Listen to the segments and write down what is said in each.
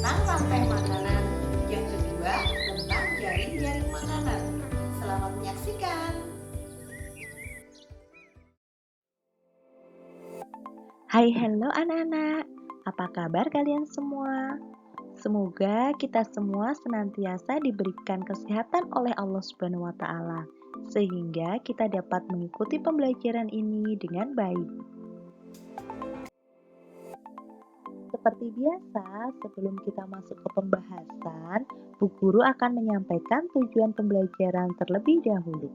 tentang rantai makanan, yang kedua tentang jaring-jaring makanan. Selamat menyaksikan. Hai, halo anak-anak. Apa kabar kalian semua? Semoga kita semua senantiasa diberikan kesehatan oleh Allah Subhanahu wa taala sehingga kita dapat mengikuti pembelajaran ini dengan baik. Seperti biasa, sebelum kita masuk ke pembahasan, Bu Guru akan menyampaikan tujuan pembelajaran terlebih dahulu.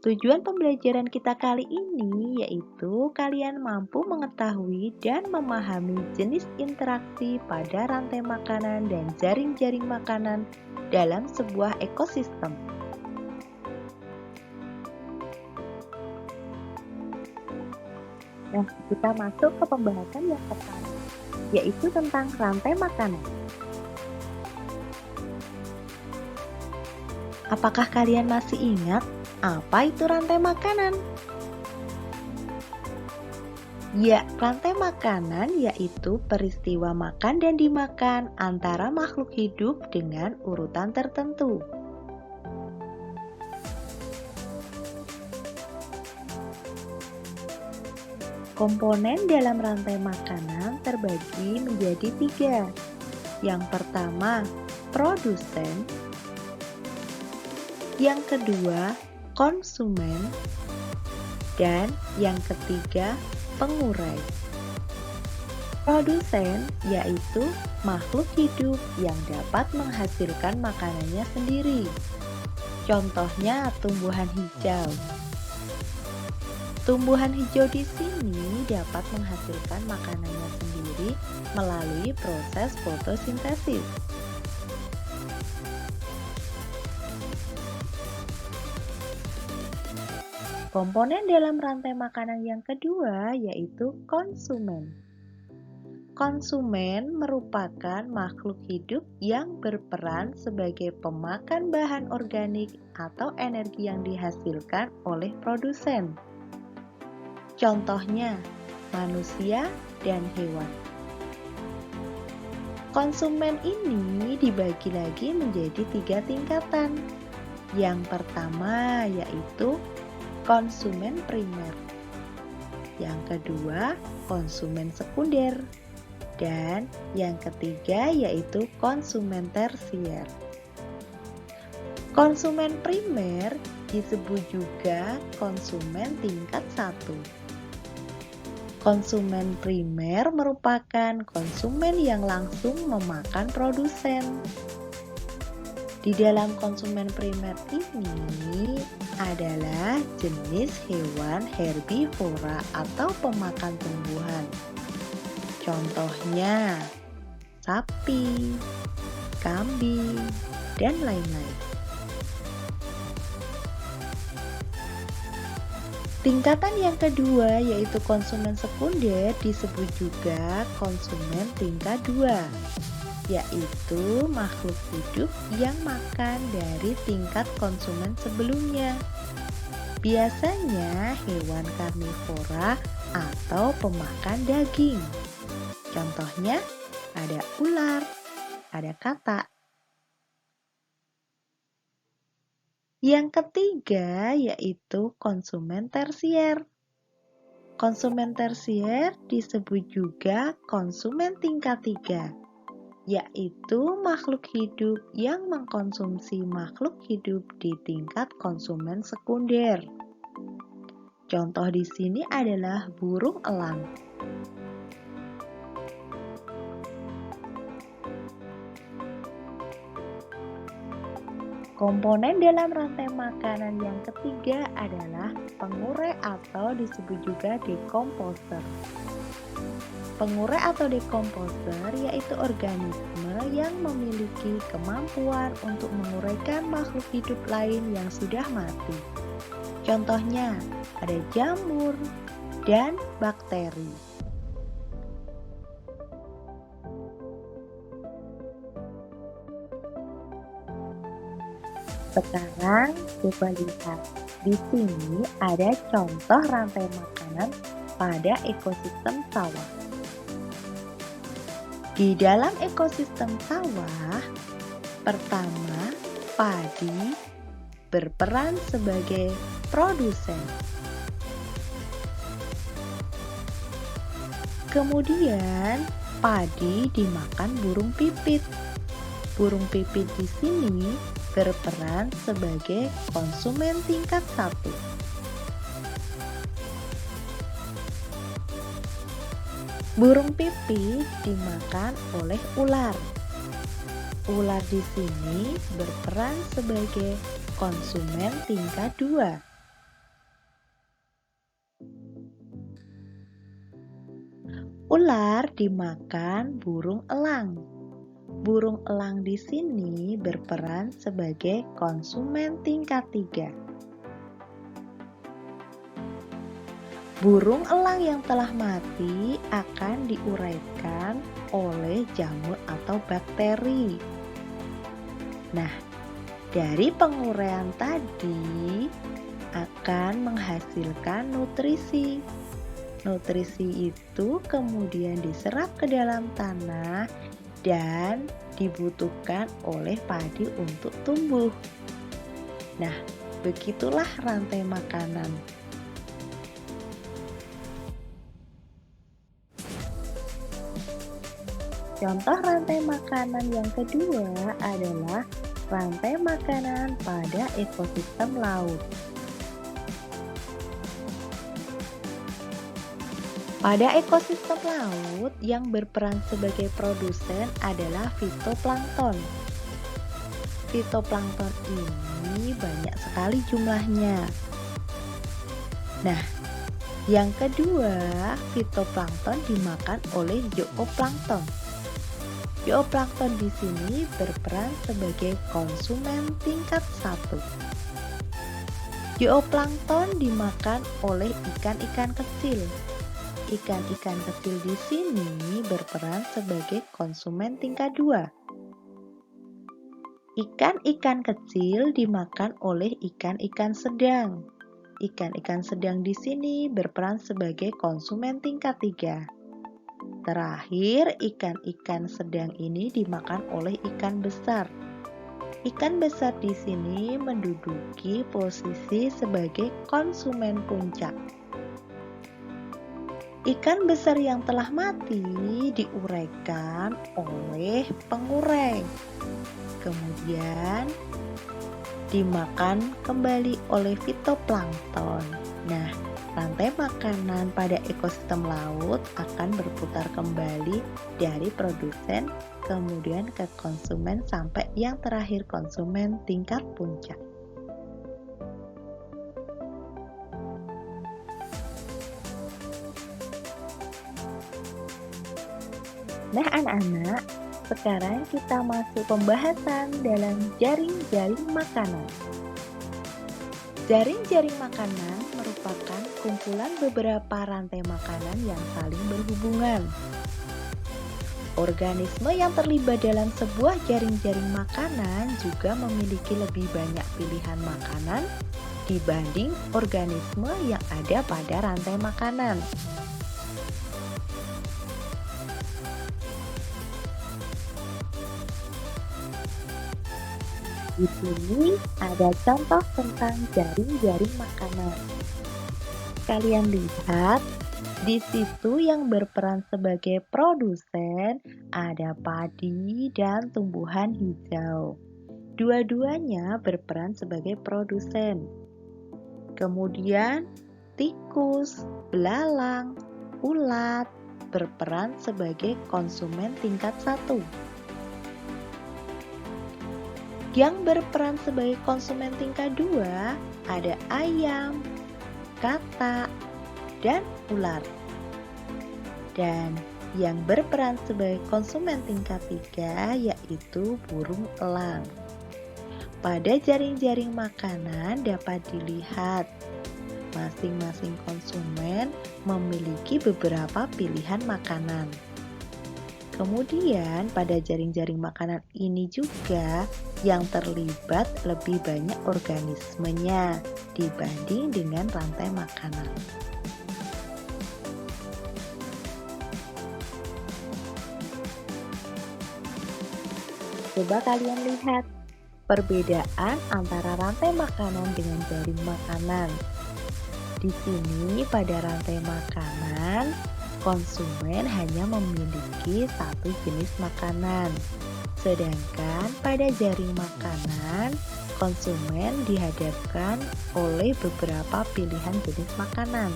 Tujuan pembelajaran kita kali ini yaitu kalian mampu mengetahui dan memahami jenis interaksi pada rantai makanan dan jaring-jaring makanan dalam sebuah ekosistem. Nah, kita masuk ke pembahasan yang pertama, yaitu tentang rantai makanan. Apakah kalian masih ingat apa itu rantai makanan? Ya, rantai makanan yaitu peristiwa makan dan dimakan antara makhluk hidup dengan urutan tertentu. Komponen dalam rantai makanan terbagi menjadi 3. Yang pertama, produsen. Yang kedua, konsumen. Dan yang ketiga, pengurai. Produsen yaitu makhluk hidup yang dapat menghasilkan makanannya sendiri. Contohnya tumbuhan hijau. Tumbuhan hijau di sini dapat menghasilkan makanannya sendiri melalui proses fotosintesis. Komponen dalam rantai makanan yang kedua yaitu konsumen. Konsumen merupakan makhluk hidup yang berperan sebagai pemakan bahan organik atau energi yang dihasilkan oleh produsen. Contohnya, manusia dan hewan. Konsumen ini dibagi lagi menjadi 3 tingkatan. Yang pertama yaitu konsumen primer, yang kedua konsumen sekunder, dan yang ketiga yaitu konsumen tersier. Konsumen primer disebut juga konsumen tingkat 1. Konsumen primer merupakan konsumen yang langsung memakan produsen. Di dalam konsumen primer ini adalah jenis hewan herbivora atau pemakan tumbuhan. Contohnya sapi, kambing, dan lain-lain. Tingkatan yang kedua yaitu konsumen sekunder disebut juga konsumen tingkat 2. Yaitu makhluk hidup yang makan dari tingkat konsumen sebelumnya. Biasanya hewan karnivora atau pemakan daging. Contohnya ada ular, ada katak. Yang ketiga yaitu konsumen tersier. Konsumen tersier disebut juga konsumen tingkat 3. Yaitu makhluk hidup yang mengkonsumsi makhluk hidup di tingkat konsumen sekunder. Contoh di sini adalah burung elang. Komponen dalam rantai makanan yang ketiga adalah pengurai atau disebut juga dekomposer. Pengurai atau dekomposer yaitu organisme yang memiliki kemampuan untuk menguraikan makhluk hidup lain yang sudah mati. Contohnya ada jamur dan bakteri. Sekarang coba lihat, di sini ada contoh rantai makanan pada ekosistem sawah. Di dalam ekosistem sawah, pertama, padi berperan sebagai produsen. Kemudian, padi dimakan burung pipit. Burung pipit di sini berperan sebagai konsumen tingkat 1. Burung pipit dimakan oleh ular. Ular di sini berperan sebagai konsumen tingkat 2. Ular dimakan burung elang. Burung elang di sini berperan sebagai konsumen tingkat 3. Burung elang yang telah mati akan diuraikan oleh jamur atau bakteri. Nah, dari penguraian tadi akan menghasilkan nutrisi. Nutrisi itu kemudian diserap ke dalam tanah dan dibutuhkan oleh padi untuk tumbuh. Nah, begitulah rantai makanan. Contoh rantai makanan yang kedua adalah rantai makanan pada ekosistem laut. Pada ekosistem laut, yang berperan sebagai produsen adalah fitoplankton. Fitoplankton ini banyak sekali jumlahnya. Nah, yang kedua, fitoplankton dimakan oleh zooplankton. Zooplankton di sini berperan sebagai konsumen tingkat 1. Zooplankton dimakan oleh ikan-ikan kecil. Ikan-ikan kecil di sini berperan sebagai konsumen tingkat 2. Ikan-ikan kecil dimakan oleh ikan-ikan sedang. Ikan-ikan sedang di sini berperan sebagai konsumen tingkat 3. Terakhir, ikan-ikan sedang ini dimakan oleh ikan besar. Ikan besar di sini menduduki posisi sebagai konsumen puncak. Ikan besar yang telah mati diuraikan oleh pengurai. Kemudian dimakan kembali oleh fitoplankton. Nah, rantai makanan pada ekosistem laut akan berputar kembali dari produsen kemudian ke konsumen sampai yang terakhir konsumen tingkat puncak. Nah anak-anak, sekarang kita masuk pembahasan dalam jaring-jaring makanan. Jaring-jaring makanan merupakan kumpulan beberapa rantai makanan yang saling berhubungan. Organisme yang terlibat dalam sebuah jaring-jaring makanan juga memiliki lebih banyak pilihan makanan dibanding organisme yang ada pada rantai makanan. Di sini ada contoh tentang jaring-jaring makanan. Kalian lihat, di situ yang berperan sebagai produsen ada padi dan tumbuhan hijau. Dua-duanya berperan sebagai produsen. Kemudian, tikus, belalang, ulat berperan sebagai konsumen tingkat 1. Yang berperan sebagai konsumen tingkat 2 ada ayam, katak, dan ular. Dan yang berperan sebagai konsumen tingkat 3 yaitu burung elang. Pada jaring-jaring makanan dapat dilihat masing-masing konsumen memiliki beberapa pilihan makanan. Kemudian pada jaring-jaring makanan ini juga yang terlibat lebih banyak organismenya dibanding dengan rantai makanan. Coba kalian lihat perbedaan antara rantai makanan dengan jaring makanan. Di sini pada rantai makanan, konsumen hanya memiliki satu jenis makanan. Sedangkan pada jaring makanan, konsumen dihadapkan oleh beberapa pilihan jenis makanan.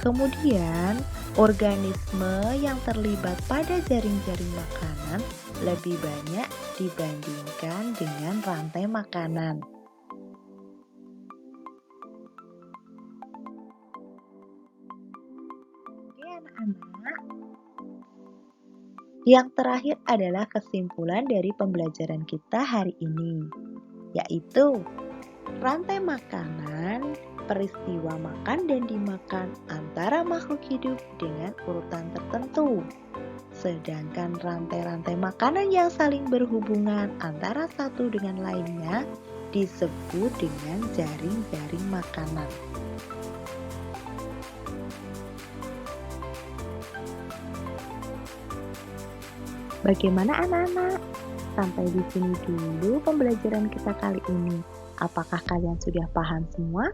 Kemudian, organisme yang terlibat pada jaring-jaring makanan lebih banyak dibandingkan dengan rantai makanan. Oke, anak-anak. Yang terakhir adalah kesimpulan dari pembelajaran kita hari ini, yaitu rantai makanan, peristiwa makan dan dimakan antara makhluk hidup dengan urutan tertentu. Sedangkan rantai-rantai makanan yang saling berhubungan antara satu dengan lainnya disebut dengan jaring-jaring makanan. Bagaimana anak-anak? Sampai di sini dulu pembelajaran kita kali ini. Apakah kalian sudah paham semua?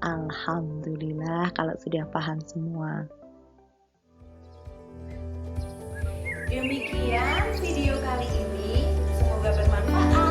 Alhamdulillah kalau sudah paham semua. Demikian video kali ini, semoga bermanfaat.